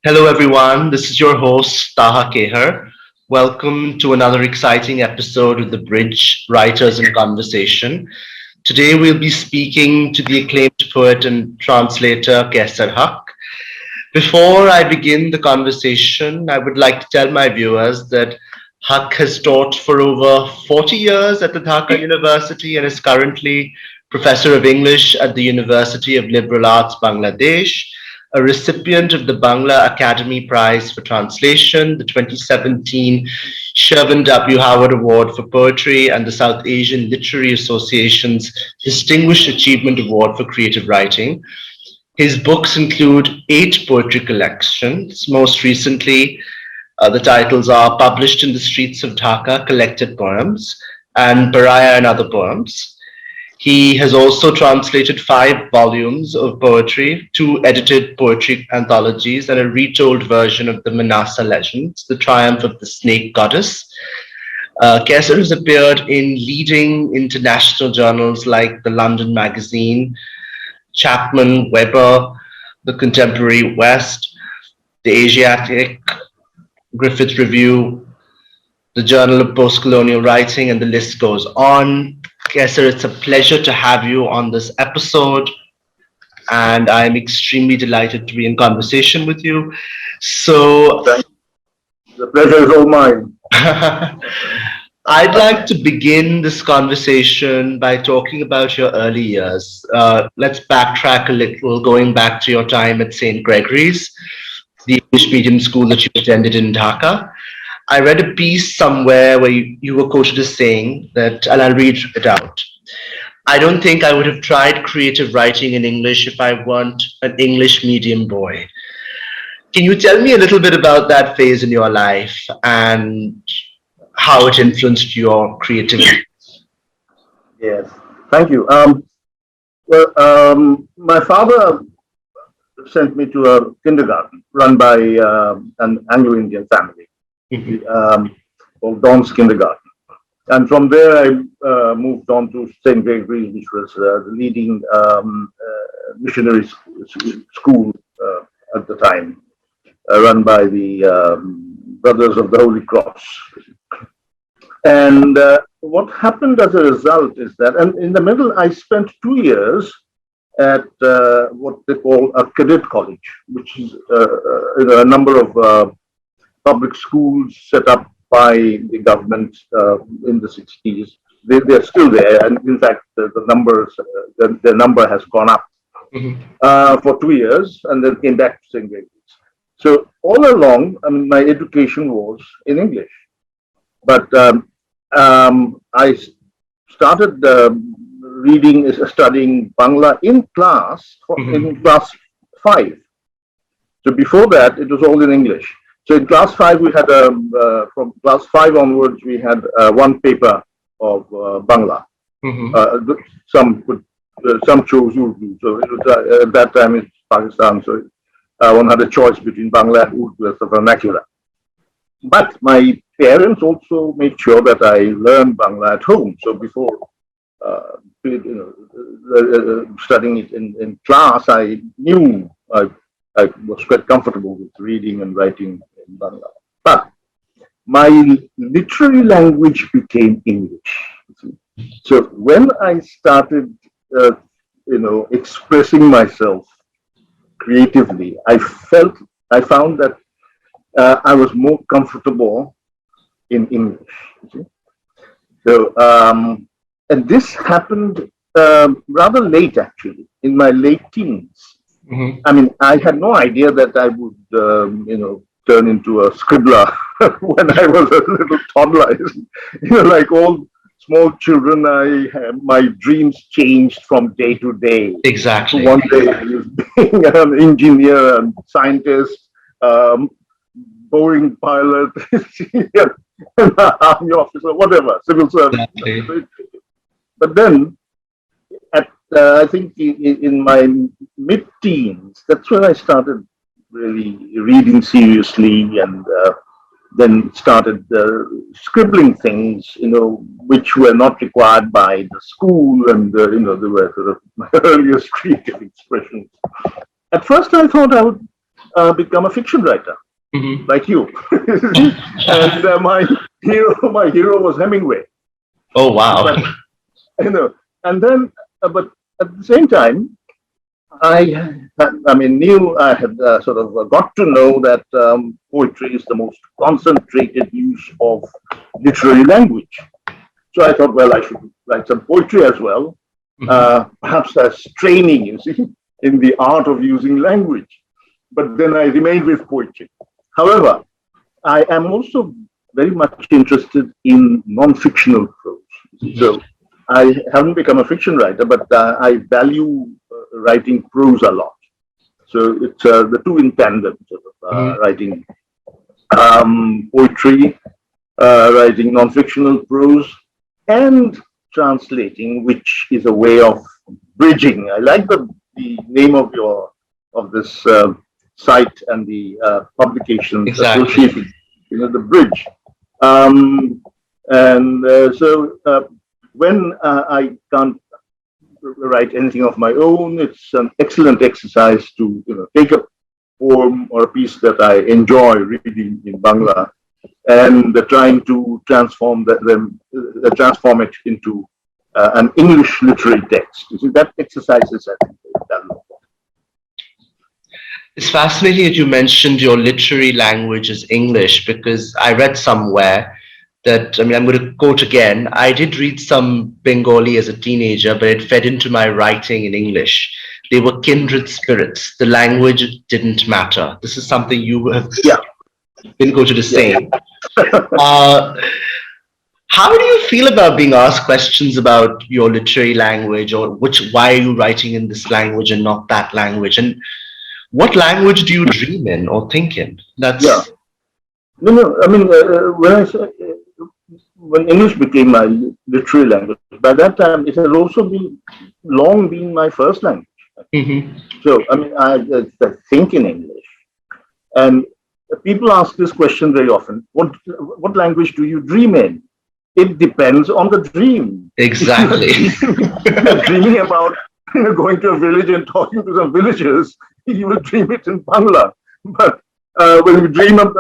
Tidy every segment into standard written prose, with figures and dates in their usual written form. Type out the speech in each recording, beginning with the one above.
Hello, everyone. This is your host, Taha Kehar. Welcome to another exciting episode of The Bridge Writers in Conversation. Today, we'll be speaking to the acclaimed poet and translator, Kaiser Haq. Before I begin the conversation, I would like to tell my viewers that Haq has taught for over 40 years at the Dhaka University and is currently Professor of English at the University of Liberal Arts, Bangladesh, a recipient of the Bangla Academy Prize for Translation, the 2017 Sherwin W. Howard Award for Poetry, and the South Asian Literary Association's Distinguished Achievement Award for Creative Writing. His books include 8 poetry collections. Most recently, the titles are Published in the Streets of Dhaka, Collected Poems, and Baraya and Other Poems. He has also translated 5 volumes of poetry, 2 edited poetry anthologies, and a retold version of the Manasa Legends, The Triumph of the Snake Goddess. Kaiser has appeared in leading international journals like the London Magazine, Chapman, Weber, the Contemporary West, the Asiatic, Griffith Review, the Journal of Postcolonial Writing, and the list goes on. Kaiser, it's a pleasure to have you on this episode, and I'm extremely delighted to be in conversation with you. So, the pleasure is all mine. I'd like to begin this conversation by talking about your early years. Let's backtrack a little, going back to your time at St. Gregory's, the English medium school that you attended in Dhaka. I read a piece somewhere where you were quoted as saying that, and I'll read it out. I don't think I would have tried creative writing in English if I weren't an English medium boy. Can you tell me a little bit about that phase in your life and how it influenced your creativity? Yes, thank you. My father sent me to a kindergarten run by an Anglo-Indian family. Called Don's Kindergarten. And from there, I moved on to St. Gregory's, which was the leading missionary school at the time, run by the Brothers of the Holy Cross. And what happened as a result is that, and in the middle, I spent 2 years at what they call a cadet college, which is a number of public schools set up by the government in the 60s. They're still there, and in fact, the number has gone up for 2 years, and then came back to St. Gregory's. So all along, I mean, my education was in English, but I started studying Bangla in class, in class 5. So before that, it was all in English. So in class 5, we had from class 5 onwards, we had one paper of Bangla. Some chose Urdu. So it was, at that time it's Pakistan, so one had a choice between Bangla and Urdu as the vernacular. But my parents also made sure that I learned Bangla at home. So before studying it in class, I knew I was quite comfortable with reading and writing in Bangla. But my literary language became English. So when I started, expressing myself creatively, I found that I was more comfortable in English. So, and this happened rather late, actually, in my late teens. I mean, I had no idea that I would, turn into a scribbler when I was a little toddler. Like all small children, my dreams changed from day to day. Exactly. So one day I was being an engineer and scientist, boring pilot, army officer, whatever, civil service. Exactly. But then, I think in my mid-teens, that's when I started really reading seriously, and then started scribbling things, which were not required by the school, and they were sort of my earliest creative expressions. At first, I thought I would become a fiction writer, Mhm. like you. And my hero was Hemingway. Oh, wow. But and then, but at the same time, I had sort of got to know that poetry is the most concentrated use of literary language. So I thought, well, I should write some poetry as well, perhaps as training, you see, in the art of using language. But then I remained with poetry. However, I am also very much interested in non-fictional prose. So I haven't become a fiction writer, but I value writing prose a lot. So it's the two in tandem, sort of writing poetry, writing non-fictional prose, and translating, which is a way of bridging. I like the name of this site and the publications Exactly. associated, the bridge. So when I can't write anything of my own, it's an excellent exercise to take a poem or a piece that I enjoy reading in Bangla and trying to transform it into an English literary text. You see, that exercise is, I think, done. It's fascinating that you mentioned your literary language is English, because I read somewhere that, I mean, I'm going to quote again, I did read some Bengali as a teenager, but it fed into my writing in English. They were kindred spirits. The language didn't matter. This is something you have been quoted as saying. How do you feel about being asked questions about your literary language, or why are you writing in this language and not that language? And what language do you dream in or think in? That's No. I mean, when English became my literary language, by that time it had also long been my first language. So I mean, I think in English, and people ask this question very often: what language do you dream in? It depends on the dream. exactly. Dreaming about going to a village and talking to some villagers, you will dream it in Bangla. But when you dream of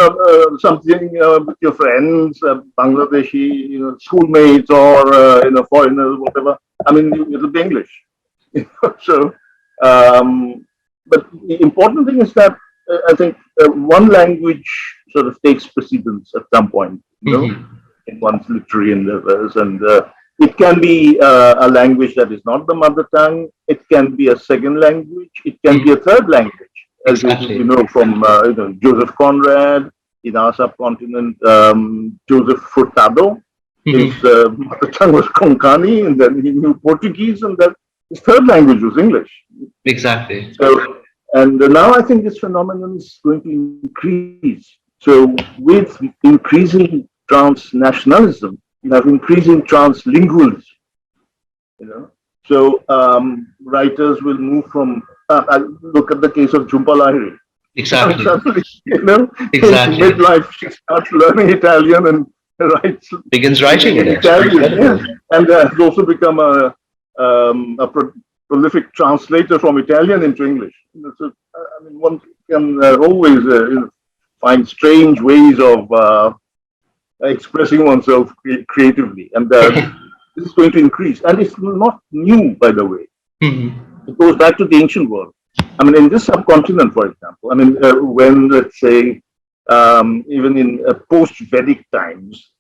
something with your friends, Bangladeshi, schoolmates or foreigners, whatever, I mean, it'll be English. So, but the important thing is that I think one language sort of takes precedence at some point, in one's literary endeavors, and it can be a language that is not the mother tongue. It can be a second language. It can be a third language, as you know from Joseph Conrad in our subcontinent. Joseph Furtado, his mother tongue was Konkani, and then he knew Portuguese, and then his third language was English. Exactly. So, and now I think this phenomenon is going to increase. So, with increasing transnationalism, you have increasing translingualism. So writers will move from. Look at the case of Jhumpa Lahiri. Exactly. Suddenly, exactly. in midlife, she starts learning Italian and writes. Begins writing in Italian, yes. And has also become a prolific translator from Italian into English. So, I mean, one can always find strange ways of expressing oneself creatively, and this is going to increase. And it's not new, by the way. It goes back to the ancient world. I mean, in this subcontinent, for example, I mean, when, let's say, even in post-Vedic times,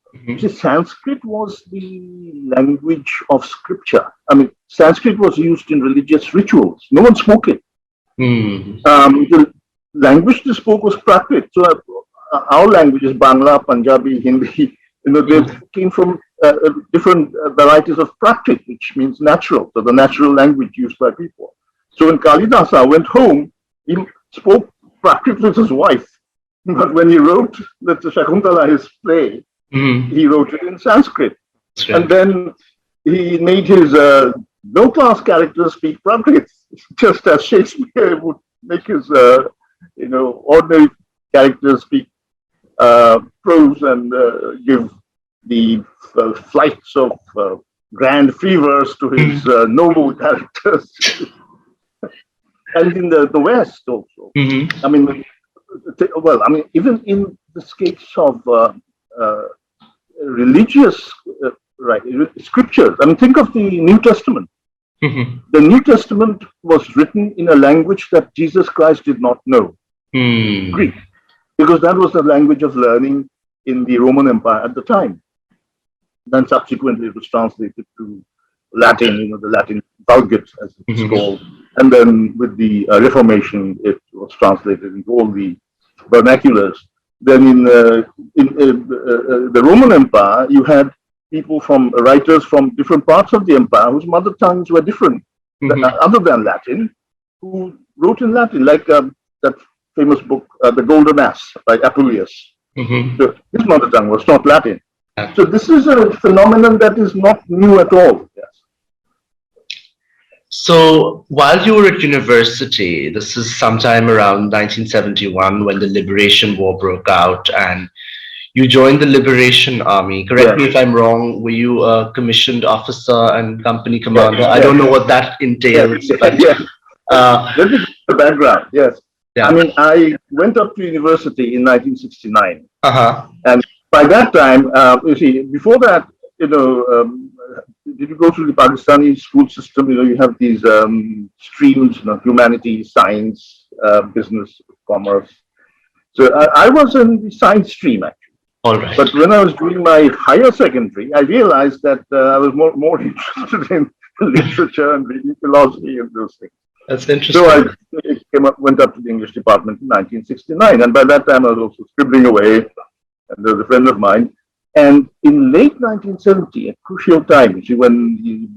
Sanskrit was the language of scripture. I mean, Sanskrit was used in religious rituals. No one spoke it. The language they spoke was Prakrit. So our languages, Bangla, Punjabi, Hindi, they came from different varieties of Prakrit, which means natural. So the natural language used by people. So when Kalidasa went home, he spoke Prakrit with his wife. But when he wrote the Shakuntala, his play, he wrote it in Sanskrit. And then he made his low-class characters speak Prakrit, just as Shakespeare would make his ordinary characters speak prose and give the flights of grand free verse to his noble characters. And in the West also. I mean, well, I mean, even in the case of religious right, scriptures, I mean, think of the New Testament. Mhm. The New Testament was written in a language that Jesus Christ did not know, Hmm. Greek, because that was the language of learning in the Roman Empire at the time. Then subsequently it was translated to Latin, the Latin Vulgate, as it's Mhm. called. And then with the Reformation, it was translated into all the vernaculars. Then in the Roman Empire, you had people from writers from different parts of the empire whose mother tongues were different, Mhm. other than Latin, who wrote in Latin, like that famous book, The Golden Ass by Apuleius. Mhm. So his mother tongue was not Latin. Yeah. So this is a phenomenon that is not new at all. Yes. So while you were at university, this is sometime around 1971 when the Liberation War broke out, and you joined the Liberation Army. Correct Yes. me if I'm wrong. Were you a commissioned officer and company Yes. commander? I Yes. don't know what that Yes. entails, but Yes. uh, Let me give you the background. Yes. I yeah. mean, I went up to university in 1969. Uh-huh. And by that time, you see, before that, did you go through the Pakistani school system? You have these streams, humanities, science, business, commerce. So I was in the science stream actually. All right. But when I was doing my higher secondary, I realized that I was more interested in literature and reading philosophy and those things. That's So I interesting. went up to the English department in 1969, and by that time I was also scribbling away. And there was a friend of mine, and in late 1970, a crucial time, you see, when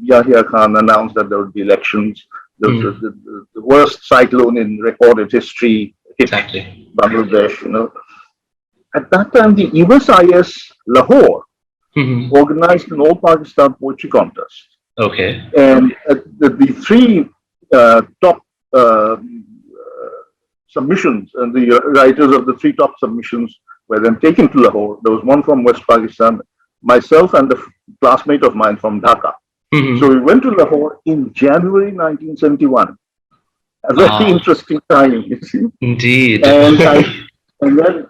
Yahya Khan announced that there would be elections, there was Mm, the worst cyclone in recorded history hit exactly. Bangladesh. At that time, the USIS Lahore Mhm. organized an all-Pakistan poetry contest, Okay. and the three top submissions, and the writers of the three top submissions were then taken to Lahore. There was one from West Pakistan, myself, and a classmate of mine from Dhaka. So Mhm. we went to Lahore in January 1971. A very Ah, interesting time, you see. indeed. And then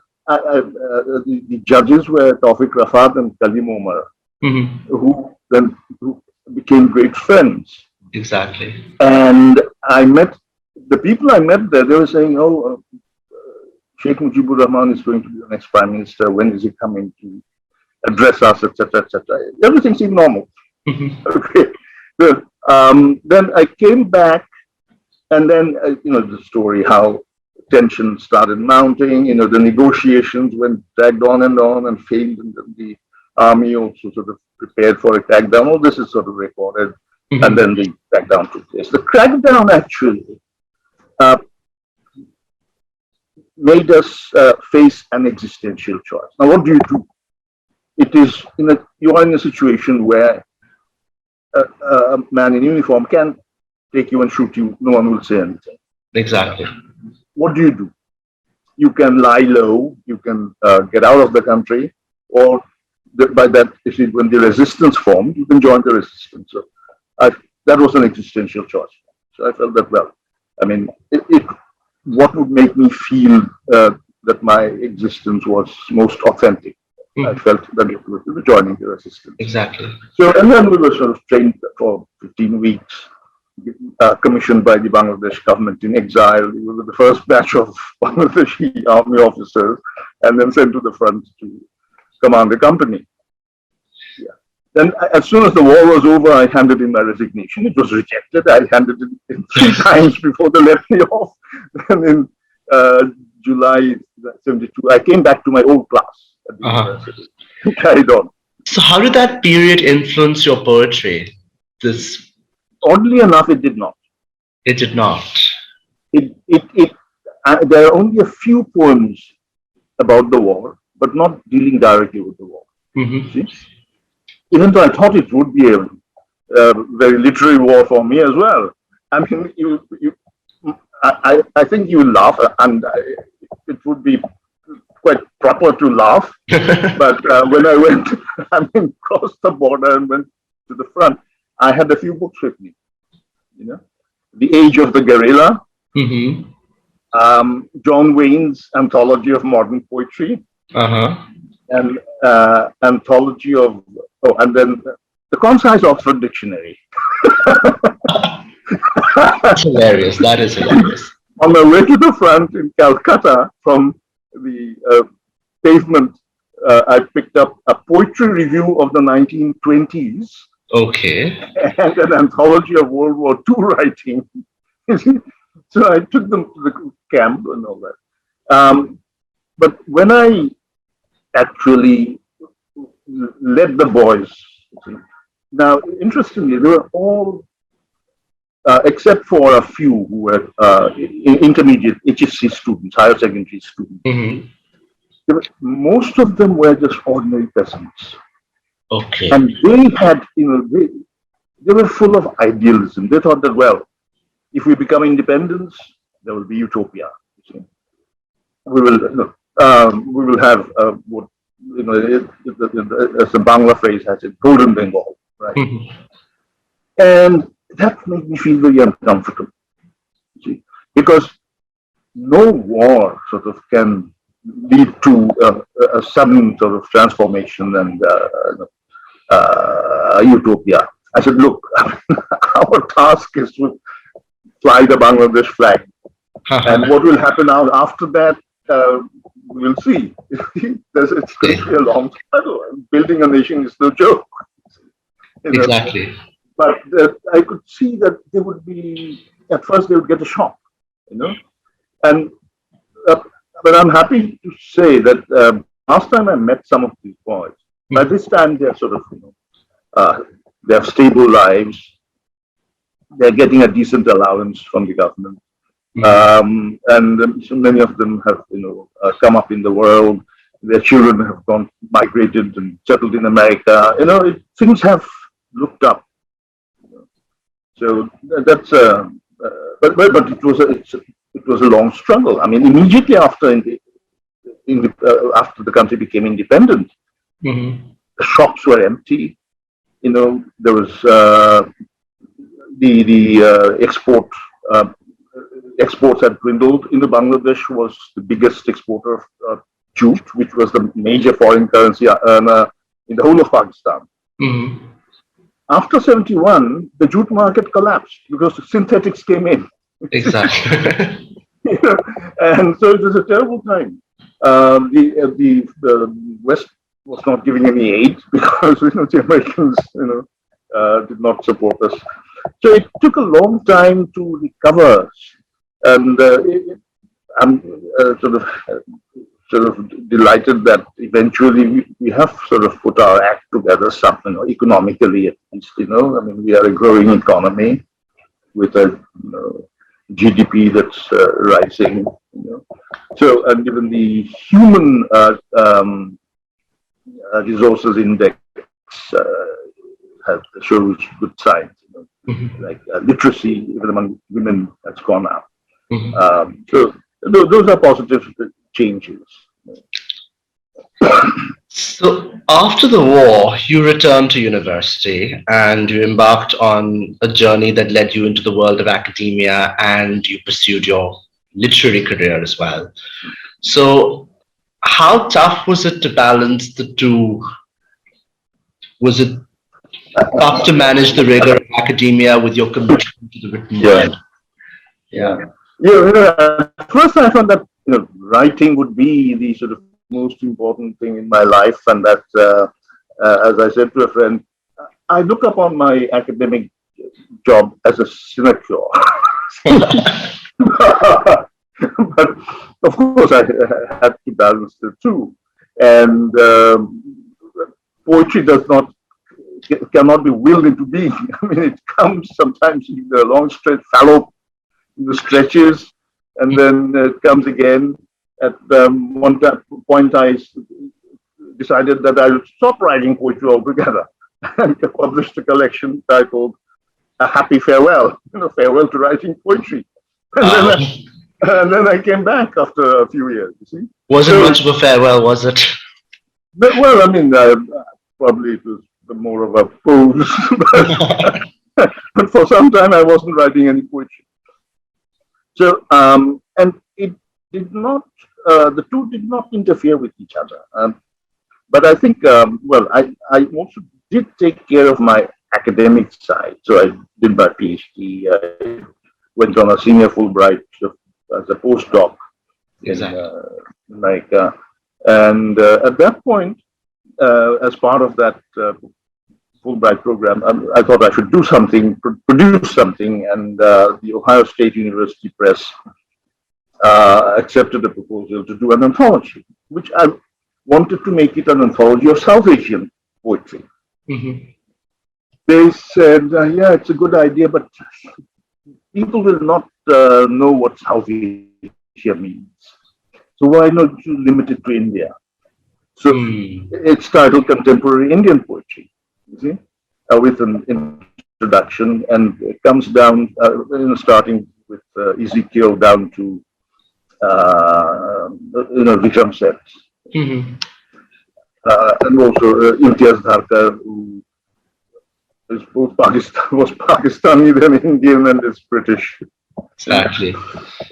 the judges were Tawfiq Rafat and Kalim Omar, Mhm. who became great friends. Exactly. And the people I met there, they were saying, oh, Sheikh Mujibur Rahman is going to be the next prime minister. When is he coming to address us, etc., etc. Everything seemed normal. Mhm. Okay. Good. Then I came back, and then the story how tension started mounting. The negotiations went dragged on and failed, and then the army also sort of prepared for a crackdown. All this is sort of recorded, and Mhm. then the crackdown took place. The crackdown actually uh, made us face an existential choice. Now, what do you do? It is you are in a situation where a man in uniform can take you and shoot you. No one will say anything. Exactly. What do you do? You can lie low. You can get out of the country, or by that, when the resistance formed, you can join the resistance. So that was an existential choice. So I felt that I mean, what would make me feel that my existence was most authentic? I Mhm. felt that it was joining the resistance. Exactly. So, and then we were sort of trained for 15 weeks, commissioned by the Bangladesh government in exile. We were the first batch of Bangladeshi army officers, and then sent to the front to command the company. Yeah. Then, as soon as the war was over, I handed in my resignation. It was rejected. I handed it in three times before they let me off. And in July 72, I came back to my old class at the Uh-huh. university and carried on. So how did that period influence your poetry? This Oddly enough, it did not. it did not. There are only a few poems about the war, but not dealing directly with the war. Mm-hmm. See, even though I thought it would be a very literary war for me as well. I mean, I think you laugh, and it would be quite proper to laugh. But when I went, crossed the border and went to the front, I had a few books with me. You know, The Age of the Guerrilla. Mm-hmm. John Wayne's Anthology of Modern Poetry, and Anthology of, and then the Concise Oxford Dictionary. That's hilarious. That is hilarious. On the way to the front in Calcutta, from the pavement, I picked up a poetry review of the 1920s. Okay. And an anthology of World War II writing. So I took them to the camp and all that. But when I actually led the boys, now interestingly, they were all, except for a few who were intermediate HSC students, higher secondary students, most of them were just ordinary peasants. Okay. And they had, they were full of idealism. They thought that, well, if we become independent, there will be utopia. We will have what, as the Bangla phrase has it, golden Bengal, right? And that made me feel very uncomfortable, because no war sort of can lead to a sudden sort of transformation and utopia. I said, look, our task is to fly the Bangladesh flag. And what will happen now after that, we'll see. It's going to be a long struggle. Building a nation is no joke. Exactly. But I could see that they would be, at first they would get a shock, And but I'm happy to say that last time I met some of these boys, by this time they're sort of, they have stable lives. They're getting a decent allowance from the government. And so many of them have, come up in the world. Their children have migrated and settled in America. Things have looked up. So that's but it was a long struggle. I mean, immediately after after the country became independent, the shops were empty. There was the exports had dwindled. Bangladesh was the biggest exporter of jute, which was the major foreign currency earner in the whole of Pakistan. After 71, the jute market collapsed because the synthetics came in. Exactly. And so it was a terrible time. The West was not giving any aid because the Americans did not support us. So it took a long time to recover, and I'm sort of delighted that eventually we have sort of put our act together, economically at least. I mean, we are a growing economy with a GDP that's rising. So, and even the human resources index shows good signs. Like literacy, even among women, has gone up. So those are positive changes. So after the war, you returned to university and you embarked on a journey that led you into the world of academia, and you pursued your literary career as well. So how tough was it to balance the two? Was it tough to manage the rigor of academia with your commitment to the written word? At first I thought that writing would be the sort of most important thing in my life, and that, as I said to a friend, I look upon my academic job as a sinecure. But of course, I had to balance the two, and poetry cannot be willed into being. I mean, it comes sometimes in the long straight fallow stretches, and then it comes again. At one point, I decided that I would stop writing poetry altogether, and published a collection titled "A Happy Farewell," farewell to writing poetry. And then I came back after a few years. You see, wasn't much of a farewell, was it? Well, I mean, probably it was more of a pose, but for some time I wasn't writing any poetry. So and it did not, the two did not interfere with each other. But I think, I also did take care of my academic side. So I did my PhD. I went on a senior Fulbright as a postdoc in America. And at that point, as part of that Fulbright program, I thought I should do something, produce something, and the Ohio State University Press accepted a proposal to do an anthology, which I wanted to make it an anthology of South Asian poetry. Mm-hmm. They said, yeah, it's a good idea, but people will not know what South Asia means. So why not you limit it to India? So it's titled Contemporary Indian Poetry, you see, with an introduction, and it comes down, starting with Ezekiel down to, Vikram Seth. Mm-hmm. And also Imtiaz Dharkar, who is both was Pakistani, then Indian, and is British. Exactly.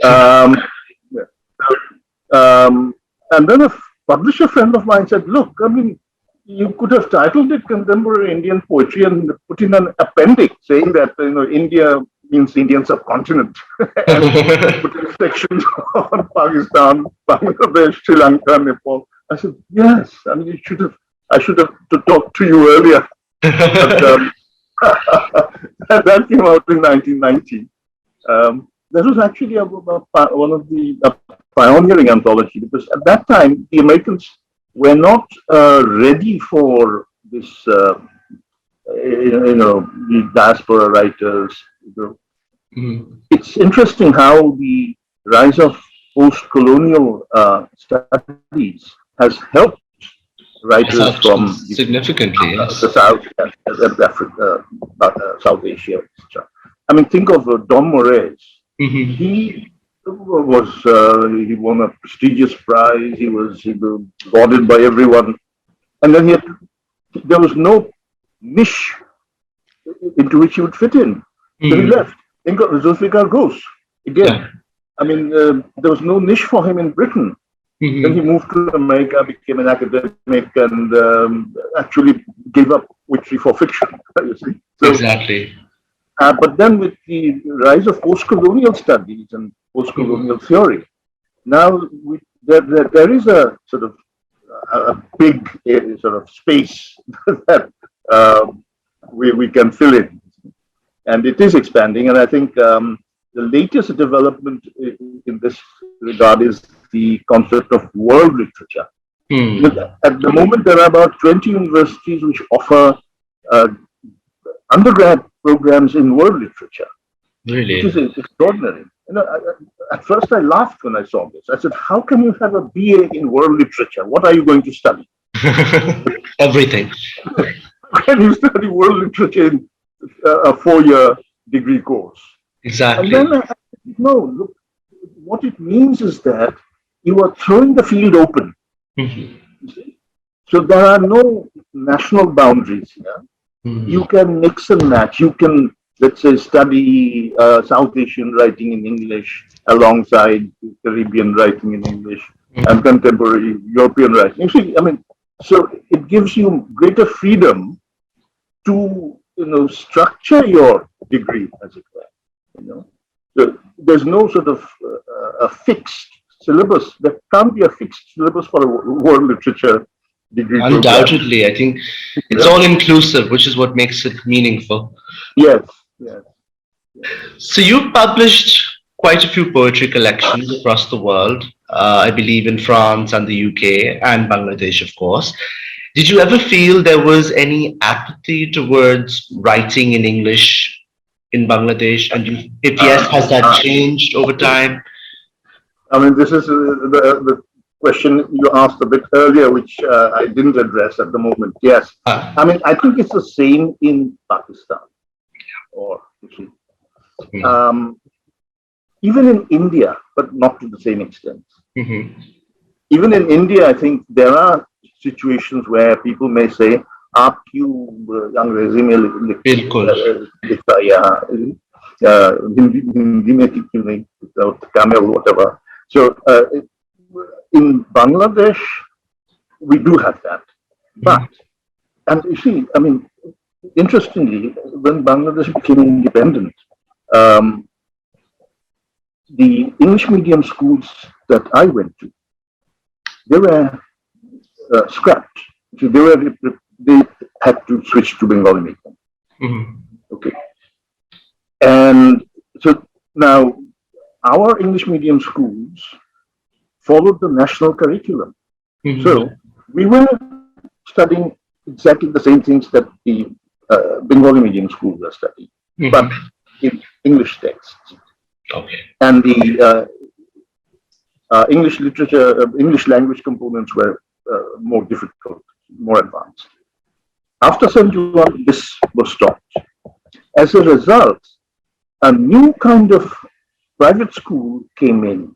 And then a publisher friend of mine said, look, I mean, you could have titled it Contemporary Indian Poetry and put in an appendix saying that, India means Indian subcontinent. And put in sections on Pakistan, Bangladesh, Sri Lanka, Nepal. I said, yes, I mean, I should have talked to you earlier. But, that came out in 1990. That was actually one of the pioneering anthology, because at that time the Americans were not ready for this, the diaspora writers. Mm-hmm. It's interesting how the rise of post-colonial studies has helped writers from significantly, yes. the South, Africa, South Asia, etc. I mean, think of Don Moraes. Mm-hmm. He won a prestigious prize. He was lauded by everyone, and then there was no niche into which he would fit in. Mm-hmm. So he left. Zulfikar Ghosh again. Yeah. I mean, there was no niche for him in Britain. Mm-hmm. Then he moved to America, became an academic, and actually gave up poetry for fiction. You see? So, exactly. But then with the rise of post-colonial studies and post-colonial theory, now there is a sort of a big sort of space that we can fill in, and it is expanding. And I think the latest development in this regard is the concept of world literature. At the moment, there are about 20 universities which offer undergrad programs in world literature. Really? Which is extraordinary. At first I laughed when I saw this. I said, how can you have a BA in world literature? What are you going to study? Everything. How can you study world literature in a 4-year degree course? Exactly. And then look, what it means is that you are throwing the field open. Mm-hmm. You see? So there are no national boundaries here. Mm-hmm. You can mix and match. You can, let's say, study South Asian writing in English alongside Caribbean writing in English, mm-hmm. and contemporary European writing. You see, I mean, so it gives you greater freedom to, structure your degree, as it were. So there's no sort of a fixed syllabus. There can't be a fixed syllabus for a world literature degree. Undoubtedly, program. I think it's all inclusive, which is what makes it meaningful. Yes. So you published quite a few poetry collections across the world, I believe in France and the UK and Bangladesh, of course. Did you ever feel there was any apathy towards writing in English in Bangladesh? And if yes, has that changed over time? I mean, this is the question you asked a bit earlier, which I didn't address at the moment. Yes. I mean, I think it's the same in Pakistan. Or even in India, but not to the same extent. Mm-hmm. Even in India, I think there are situations where people may say, "Aap kyun angrezi mein likhta?" Hindi mein kyun nahi, without Tamil, whatever. So in Bangladesh, we do have that. But, and you see, I mean, interestingly, when Bangladesh became independent, the English medium schools that I went to, they were scrapped. So they had to switch to Bengali medium. Okay. And so now our English medium schools followed the national curriculum. So we were studying exactly the same things that the Bengali medium schools are studying, but in English texts. Okay. And the English literature, English language components were more difficult, more advanced. After 71, this was stopped. As a result, a new kind of private school came in.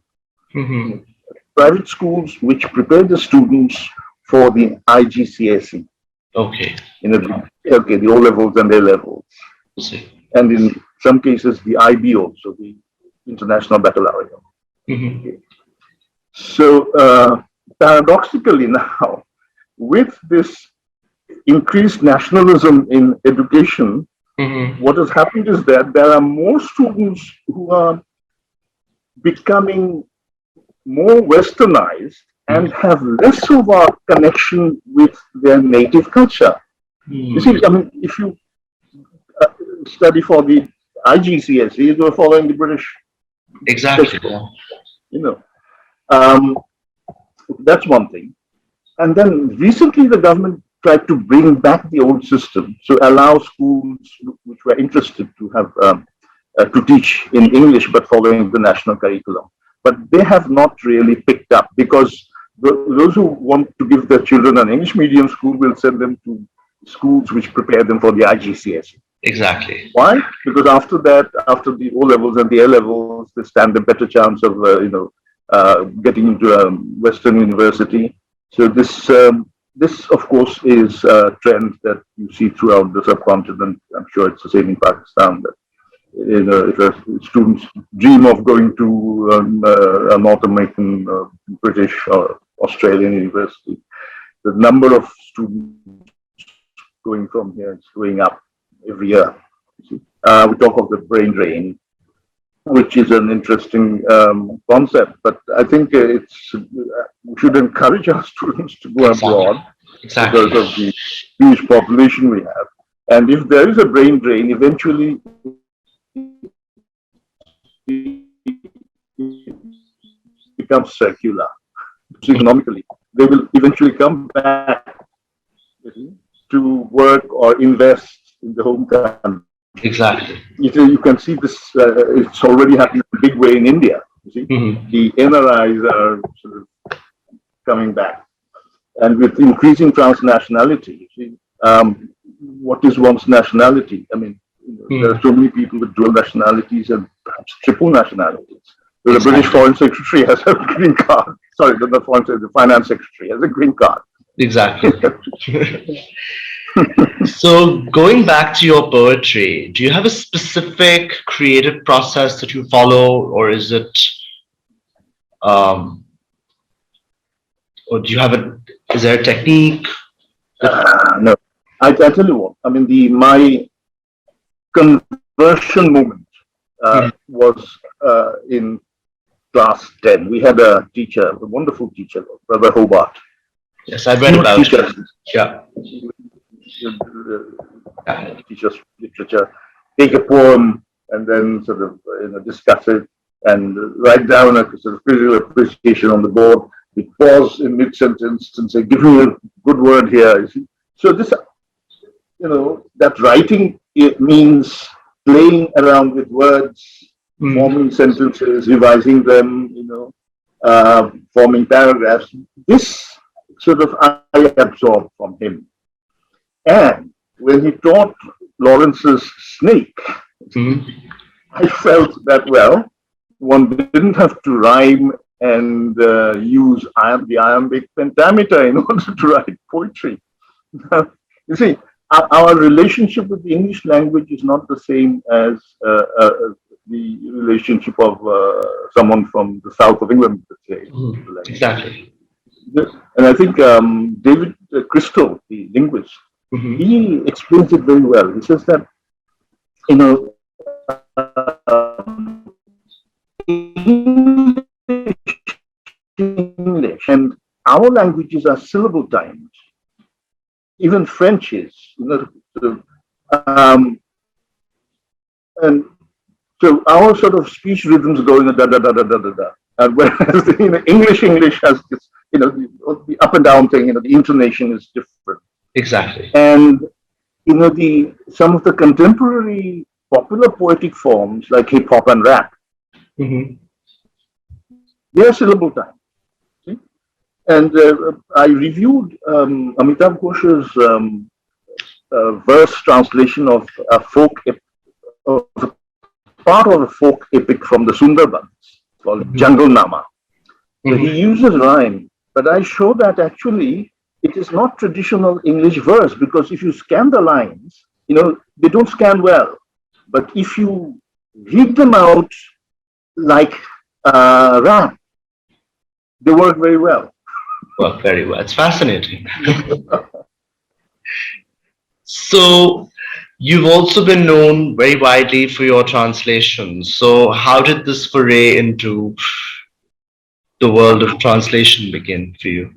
Private schools which prepare the students for the IGCSE. Okay. Okay, the O levels and A levels. And in some cases, the IB also, the International Baccalaureate. Okay. So, paradoxically now, with this increased nationalism in education, what has happened is that there are more students who are becoming more westernized and have less of a connection with their native culture. You see, I mean, if you study for the IGCSE, you're following the British. Exactly. You know, that's one thing. And then recently the government tried to bring back the old system, so allow schools which were interested to have to teach in English but following the national curriculum. But they have not really picked up, because those who want to give their children an English medium school will send them to schools which prepare them for the IGCSE. Exactly. Why? Because after that, after the O levels and the A levels, they stand a better chance of getting into a Western university. So this of course is a trend that you see throughout the subcontinent. I'm sure it's the same in Pakistan. That if students dream of going to a North American, British or Australian university, the number of students going from here is going up every year. We talk of the brain drain, which is an interesting concept, but I think we should encourage our students to go abroad because of the huge population we have. And if there is a brain drain, eventually it becomes circular. Economically, they will eventually come back to work or invest in the home country. Exactly. You can see this, it's already happening in a big way in India. You see? The NRIs are sort of coming back. And with increasing transnationality, you see, what is one's nationality? I mean, there are so many people with dual nationalities and perhaps triple nationalities. So the British Foreign Secretary has a green card. Sorry, the Finance Secretary has a green card. Exactly. So going back to your poetry, do you have a specific creative process that you follow, or is it, or do you have is there a technique? No, I tell you what, I mean, my conversion moment was in class 10. We had a teacher, a wonderful teacher, Brother Hobart. Yes, I read about it. Yeah. Teach us literature, take a poem, and then sort of discuss it, and write down a sort of critical appreciation on the board. We pause in mid-sentence and say, "Give me a good word here." You see? So this, that writing, it means playing around with words, forming sentences, revising them, forming paragraphs. This sort of I absorbed from him. And when he taught Lawrence's Snake, I felt that, well, one didn't have to rhyme and use the iambic pentameter in order to write poetry. You see, our relationship with the English language is not the same as the relationship of someone from the south of England, let's say. Exactly. And I think David Crystal, the linguist, he explains it very well. He says that, you know, English and our languages are syllable timed. Even French is, you know, and so our sort of speech rhythms go in a da da da da da da da. And whereas you know, English has this, you know, the up and down thing. You know, the intonation is different. Exactly. And you know, some of the contemporary popular poetic forms like hip hop and rap, they are syllable time. See? And I reviewed Amitav Ghosh's verse translation of a part of a folk epic from the Sundarbans called Jungle Nama. So he uses rhyme, but I show that actually it is not traditional English verse, because if you scan the lines, you know, they don't scan well. But if you read them out like rap, they work very well. Work very well. It's fascinating. So you've also been known very widely for your translations. So how did this foray into the world of translation begin for you?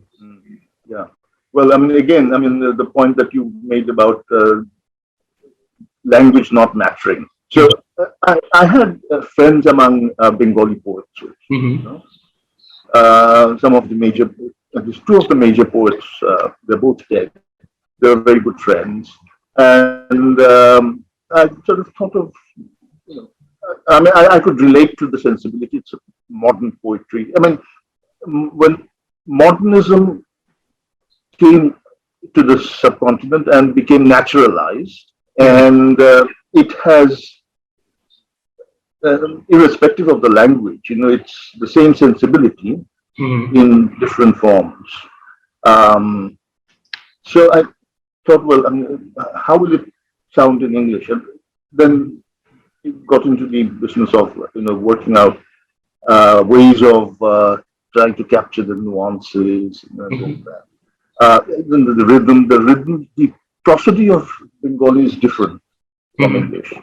Yeah. Well, I mean, again, I mean, the point that you made about language not mattering. So I had friends among Bengali poets. You know? Some of the major, at least two of the major poets, they're both dead. They're very good friends. And I sort of thought of, you know, I mean, I could relate to the sensibilities of modern poetry. I mean, when modernism came to the subcontinent and became naturalized, and it has, irrespective of the language, you know, it's the same sensibility in different forms. So I thought, well, I mean, how will it sound in English? And then got into the business of, you know, working out ways of trying to capture the nuances and all that. Then the rhythm, the prosody of Bengali is different from English.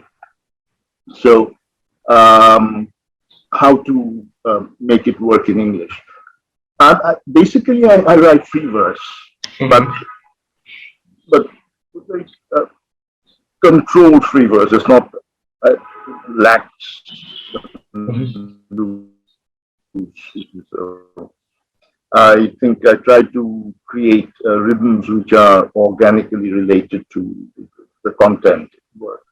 So how to make it work in English? Basically, I write free verse, but very, controlled free verse. It's not lax. So I think I try to create rhythms which are organically related to the content work.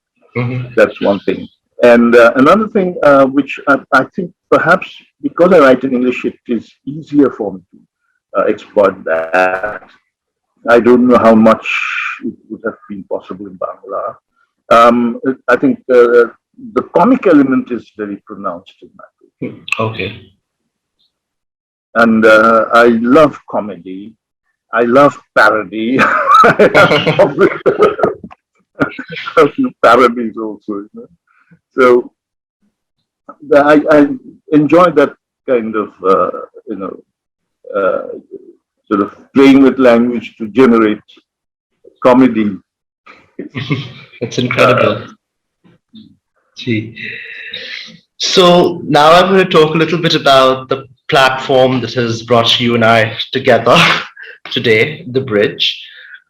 That's one thing. And another thing which I think perhaps because I write in English, it is easier for me to exploit that. I don't know how much it would have been possible in Bangla. I think the comic element is very pronounced in my book. Okay. And I love comedy. I love parody. I have a few parodies also. You know? So I enjoy that kind of, you know, sort of playing with language to generate comedy. It's incredible. Gee. So now I'm going to talk a little bit about the platform that has brought you and I together today, The Bridge.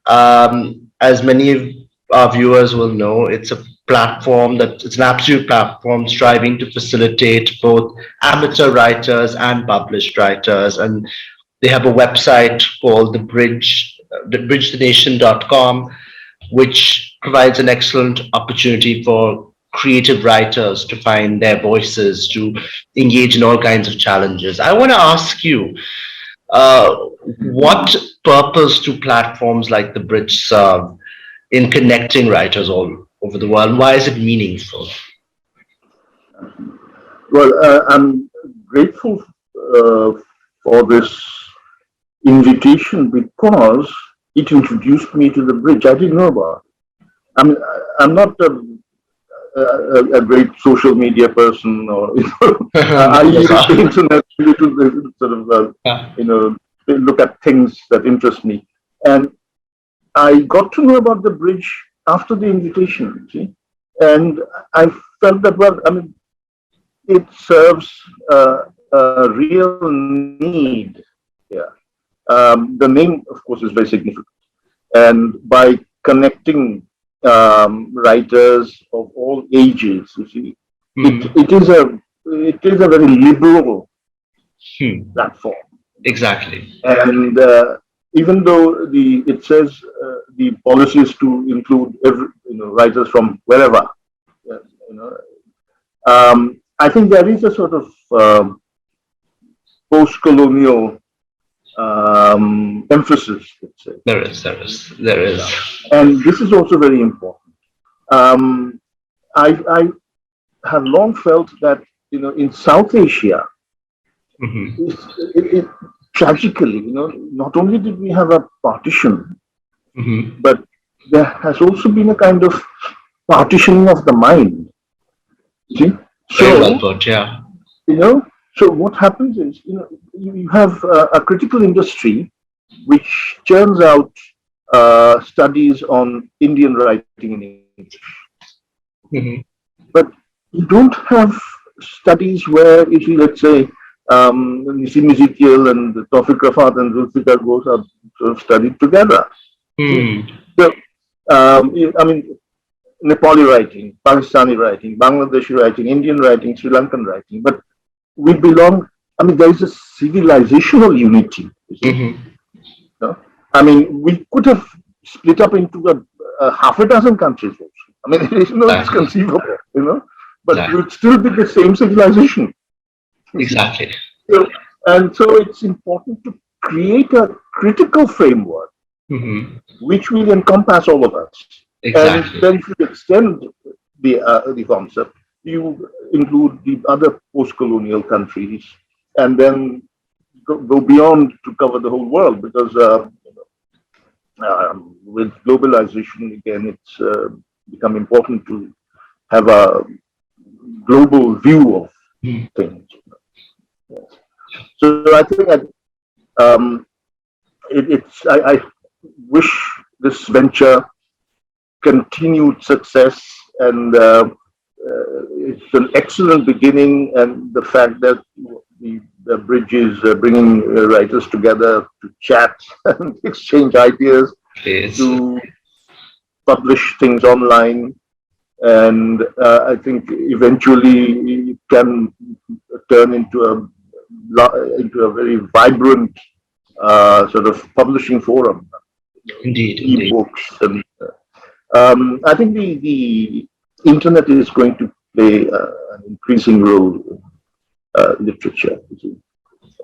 As many of our viewers will know, it's a platform it's an absolute platform striving to facilitate both amateur writers and published writers. And they have a website called thebridgethenation.com, which provides an excellent opportunity for creative writers to find their voices, to engage in all kinds of challenges. I want to ask you, what purpose do platforms like The Bridge serve in connecting writers all over the world? Why is it meaningful? Well, I'm grateful for this invitation because it introduced me to The Bridge. I didn't know about it. I mean, I'm not a great social media person, or I use the internet to sort of look at things that interest me. And I got to know about the bridge after the invitation, see? And I felt that, well, I mean, it serves a real need. Yeah. The name, of course, is very significant. And by connecting writers of all ages, you see, it is a very liberal platform. Exactly. And even though it says the policy is to include writers from wherever, I think there is a sort of post-colonial emphasis, let's say. There is. And this is also very important. I have long felt that, in South Asia, tragically, not only did we have a partition, but there has also been a kind of partitioning of the mind. See? Very well put, yeah. So what happens is, you have a critical industry which churns out studies on Indian writing in English. But you don't have studies where, if you, let's say, Nissim Ezekiel and Tawfiq Rafat and Zulfikar Ghosh are sort of studied together. So, I mean, Nepali writing, Pakistani writing, Bangladeshi writing, Indian writing, Sri Lankan writing, but we belong, I mean, there is a civilizational unity. I mean, we could have split up into a half a dozen countries also. I mean, it's conceivable, but it would still be the same civilization. Exactly. So it's important to create a critical framework which will encompass all of us. Exactly. And then if you extend the concept, you include the other post-colonial countries, and then go beyond to cover the whole world, because with globalization, again, it's become important to have a global view of things. So I think that I wish this venture continued success, and it's an excellent beginning, and the fact that the bridge is bringing writers together to chat and exchange ideas, to publish things online, and I think eventually it can turn into a very vibrant sort of publishing forum. Indeed. E-books, and I think the internet is going to play an increasing role in literature,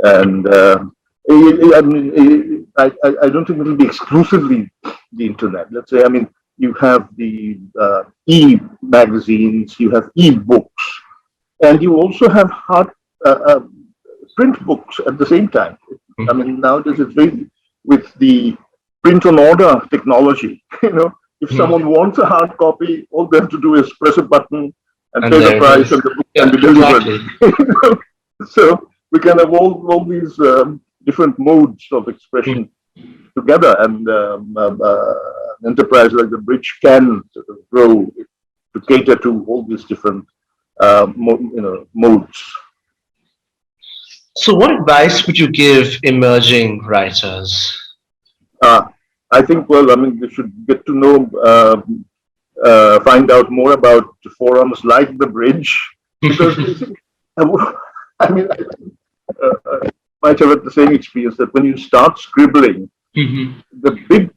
and I mean, I don't think it will be exclusively the internet. Let's say, I mean, you have the e-magazines, you have e-books, and you also have hard print books at the same time. I mean, nowadays it's very, with the print on order technology, if someone wants a hard copy, all they have to do is press a button and pay the price, and the book can be delivered. Exactly. So we can have all these different modes of expression together, and an enterprise like the Bridge can sort of grow to cater to all these different modes. So, what advice would you give emerging writers? I think, well, I mean, they should get to know, find out more about forums like the Bridge, because I mean, I might have had the same experience that when you start scribbling, the big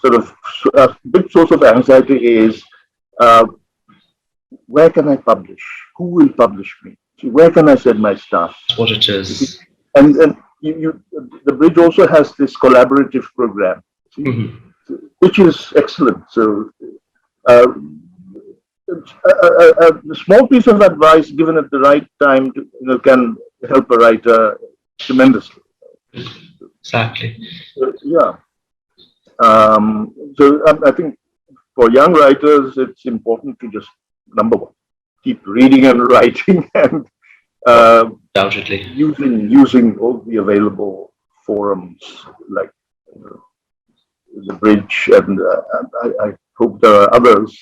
sort of big source of anxiety is, where can I publish? Who will publish me? Where can I send my stuff? What it is. And the Bridge also has this collaborative program, which is excellent. So a small piece of advice given at the right time can help a writer tremendously. Exactly. Yeah. I think for young writers, it's important to just, number one, keep reading and writing and Undoubtedly. using all the available forums like the Bridge, and I hope there are others.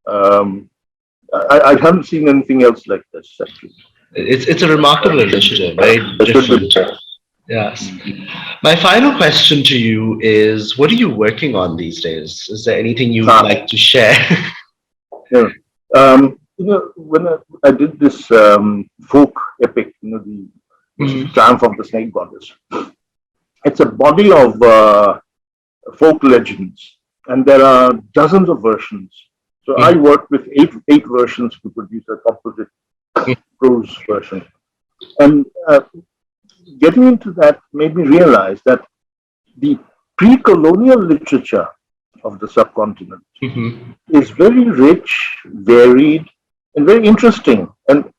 I haven't seen anything else like this, actually. It's a remarkable initiative, very different. Yes. My final question to you is, what are you working on these days? Is there anything you would like to share? Yeah. When I did this folk epic, the Triumph of the Snake Goddess, it's a body of folk legends, and there are dozens of versions. So I worked with eight versions to produce a composite prose version. And getting into that made me realize that the pre-colonial literature of the subcontinent is very rich, varied, and very interesting. And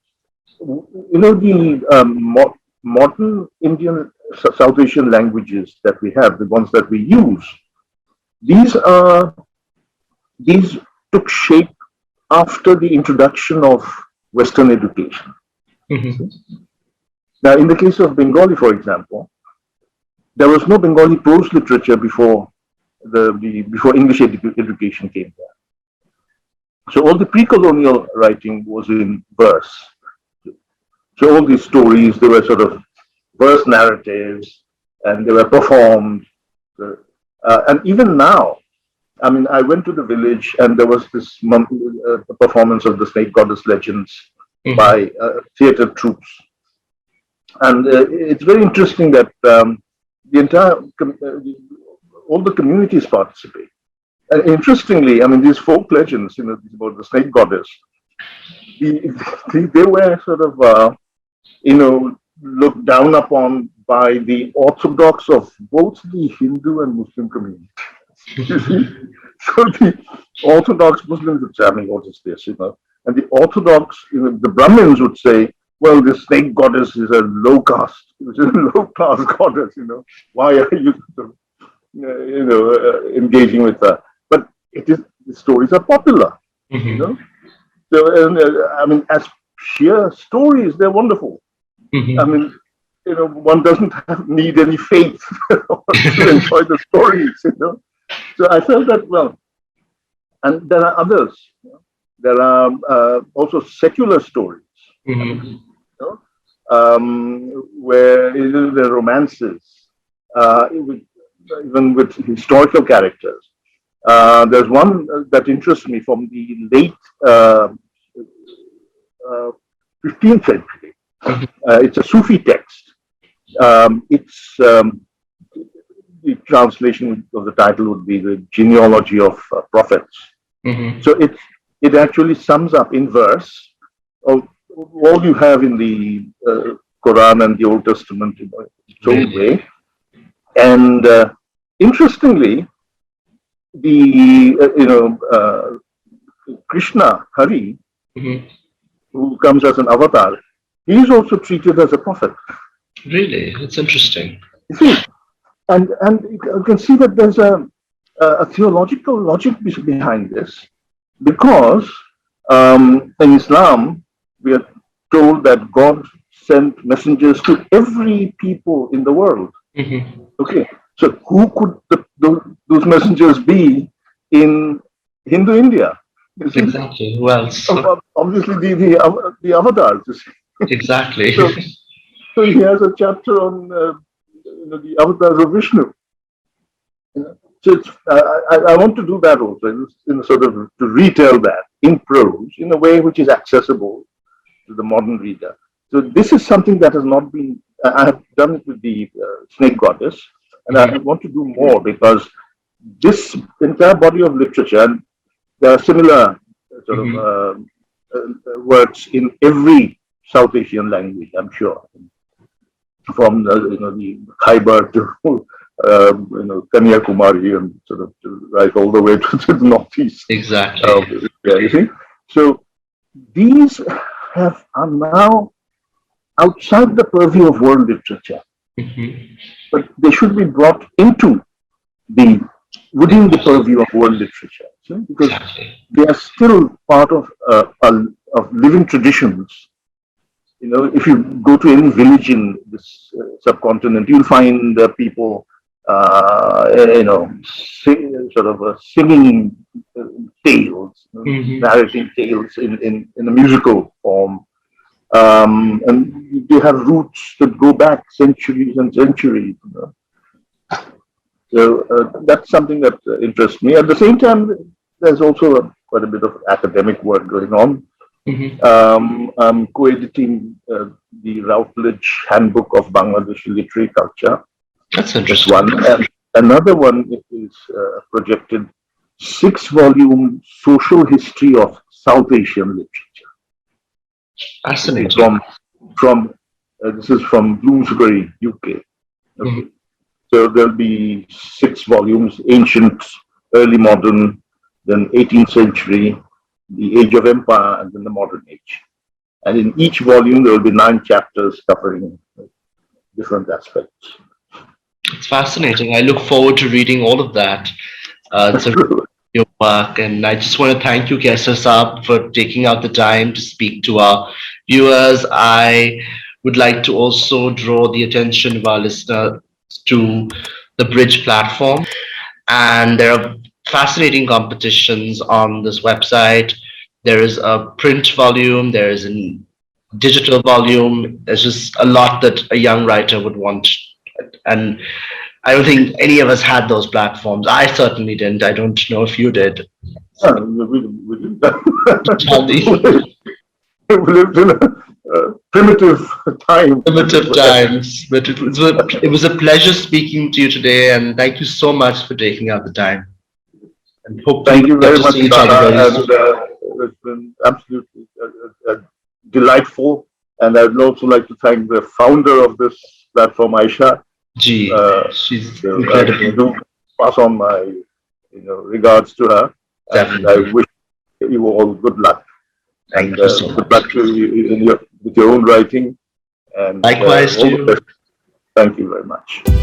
the modern Indian South Asian languages that we have, the ones that we use, these took shape after the introduction of Western education. Now, in the case of Bengali, for example, there was no Bengali prose literature before before English education came there. So all the pre-colonial writing was in verse. So all these stories, they were sort of verse narratives, and they were performed. And even now, I mean, I went to the village, and there was this performance of the Snake Goddess legends by theatre troupes. And it's very interesting that all the communities participate. And interestingly, I mean, these folk legends, about the Snake Goddess, they were sort of, looked down upon by the orthodox of both the Hindu and Muslim community. You see? So the orthodox Muslims would say, I mean, what is this, And the orthodox, the Brahmins would say, well, the Snake Goddess is a low caste, which is a low class goddess, Why are you, engaging with her? But the stories are popular, So, I mean, as sheer stories, they're wonderful. I mean, one doesn't need any faith to enjoy the stories, So I felt that, well, and there are others. There are also secular stories, where the romances, even with historical characters. There's one that interests me from the late 15th century. It's a Sufi text. It's the translation of the title would be the Genealogy of Prophets. So it actually sums up in verse of all you have in the Quran and the Old Testament in its own way. And interestingly, the Krishna, Hari, who comes as an avatar, he is also treated as a prophet. Really? It's interesting. You see, and you can see that there's a theological logic behind this, because in Islam, we are told that God sent messengers to every people in the world. Okay, so who could those messengers be in Hindu India? Exactly. Who else? Obviously, the avatars. Exactly. So he has a chapter on the avatars of Vishnu. So it's, I want to do that also, in sort of to retell that in prose in a way which is accessible to the modern reader. So this is something that has not been. I have done it with the Snake Goddess, and I want to do more, because this entire body of literature, and there are similar sort of works in every South Asian language, I'm sure, from the Khyber to Kanyakumari, and sort of right all the way to the northeast. Exactly. You see, so these are now outside the purview of world literature, but they should be brought into the within the purview of world literature, because they are still part of living traditions. If you go to any village in this subcontinent, you'll find people, singing tales, narrating tales in a musical form. And they have roots that go back centuries and centuries. So that's something that interests me. At the same time, there's also quite a bit of academic work going on. I'm co-editing the Routledge Handbook of Bangladeshi Literary Culture. That's interesting. One. And another one is projected 6-volume social history of South Asian literature. Fascinating. This is from Bloomsbury, UK. Okay. So there'll be 6 volumes: ancient, early modern, then 18th century, the age of empire, and then the modern age. And in each volume, there will be 9 chapters covering different aspects. It's fascinating. I look forward to reading all of that. It's a your work, and I just want to thank you, Kaiser Saab, for taking out the time to speak to our viewers. I would like to also draw the attention of our listeners to the Bridge platform, and there are fascinating competitions on this website. There is a print volume, there is a digital volume. There's just a lot that a young writer would want, and I don't think any of us had those platforms. I certainly didn't. I don't know if you did. We didn't. Tell me. We lived in a primitive time. Primitive times. But it was a pleasure speaking to you today, and thank you so much for taking out the time. And thank you very much, Taha, and it's been absolutely delightful. And I'd also like to thank the founder of this platform, Aisha. She's incredible. Do pass on my regards to her. Definitely. And I wish you all good luck. Thank you so much. Good luck to you with your own writing. And likewise to you. Thank you very much.